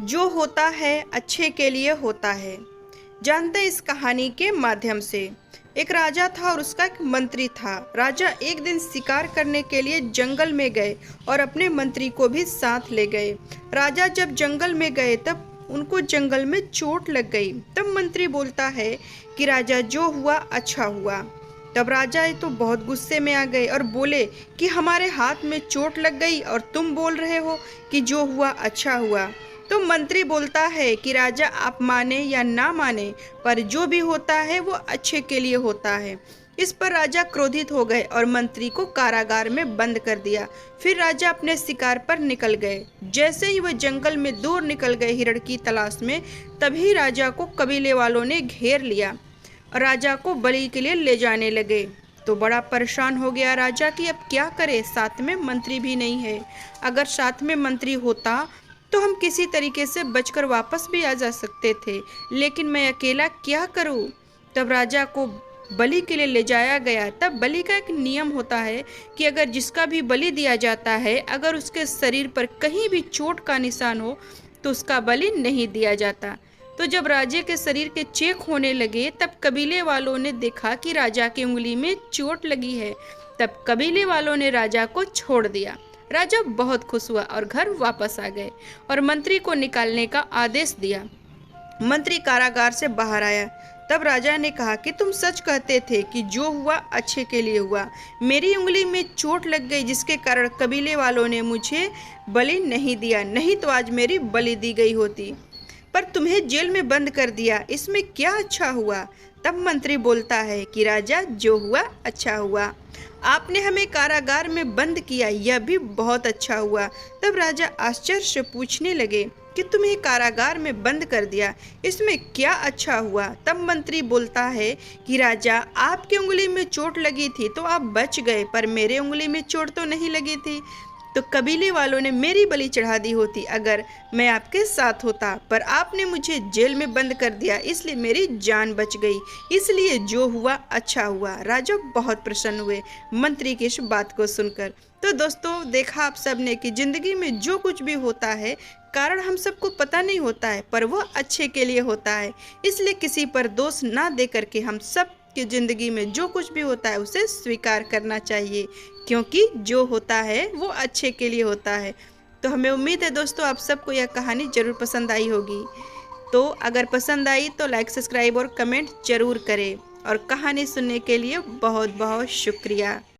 जो होता है अच्छे के लिए होता है। जानते हैं इस कहानी के माध्यम से। एक राजा था और उसका एक मंत्री था। राजा एक दिन शिकार करने के लिए जंगल में गए और अपने मंत्री को भी साथ ले गए। राजा जब जंगल में गए तब उनको जंगल में चोट लग गई। तब मंत्री बोलता है कि राजा जो हुआ अच्छा हुआ। तब राजा तो बहुत गुस्से में आ गए और बोले कि हमारे हाथ में चोट लग गई और तुम बोल रहे हो कि जो हुआ अच्छा हुआ। तो मंत्री बोलता है कि राजा आप माने या ना माने, पर जो भी होता है वो अच्छे के लिए होता है। इस पर राजा क्रोधित हो गए और मंत्री को कारागार में बंद कर दिया। फिर राजा अपने शिकार पर निकल गए। जैसे ही वह जंगल में दूर निकल गए हिरण की तलाश में, तभी राजा को कबीले वालों ने घेर लिया और राजा को बलि के लिए ले जाने लगे। तो बड़ा परेशान हो गया राजा कि अब क्या करे, साथ में मंत्री भी नहीं है। अगर साथ में मंत्री होता तो हम किसी तरीके से बचकर वापस भी आ जा सकते थे, लेकिन मैं अकेला क्या करूं। तब राजा को बलि के लिए ले जाया गया। तब बलि का एक नियम होता है कि अगर जिसका भी बलि दिया जाता है, अगर उसके शरीर पर कहीं भी चोट का निशान हो तो उसका बलि नहीं दिया जाता। तो जब राजे के शरीर के चेक होने लगे तब कबीले वालों ने देखा कि राजा की उंगली में चोट लगी है। तब कबीले वालों ने राजा को छोड़ दिया। राजा बहुत खुश हुआ और घर वापस आ गए और मंत्री को निकालने का आदेश दिया। मंत्री कारागार से बाहर आया। तब राजा ने कहा कि तुम सच कहते थे कि जो हुआ अच्छे के लिए हुआ। मेरी उंगली में चोट लग गई जिसके कारण कबीले वालों ने मुझे बलि नहीं दिया, नहीं तो आज मेरी बलि दी गई होती। पर तुम्हें जेल में बंद कर दिया, इसमें क्या अच्छा हुआ। तब मंत्री बोलता है कि राजा जो हुआ अच्छा हुआ। आपने हमें कारागार में बंद किया, यह भी बहुत अच्छा हुआ। तब राजा आश्चर्य से पूछने लगे कि तुम्हें कारागार में बंद कर दिया, इसमें क्या अच्छा हुआ। तब मंत्री बोलता है कि राजा आपकी उंगली में चोट लगी थी तो आप बच गए, पर मेरे उंगली में चोट तो नहीं लगी थी, तो कबीले वालों ने मेरी बलि चढ़ा दी होती अगर मैं आपके साथ होता। पर आपने मुझे जेल में बंद कर दिया, इसलिए मेरी जान बच गई, इसलिए जो हुआ अच्छा हुआ। राजा बहुत प्रसन्न हुए मंत्री की इस बात को सुनकर। तो दोस्तों, देखा आप सब ने कि जिंदगी में जो कुछ भी होता है कारण हम सबको पता नहीं होता है, पर वह अच्छे के लिए होता है। इसलिए किसी पर दोष ना दे करके हम सब की जिंदगी में जो कुछ भी होता है उसे स्वीकार करना चाहिए, क्योंकि जो होता है वो अच्छे के लिए होता है। तो हमें उम्मीद है दोस्तों आप सबको यह कहानी जरूर पसंद आई होगी। तो अगर पसंद आई तो लाइक, सब्सक्राइब और कमेंट जरूर करें। और कहानी सुनने के लिए बहुत बहुत शुक्रिया।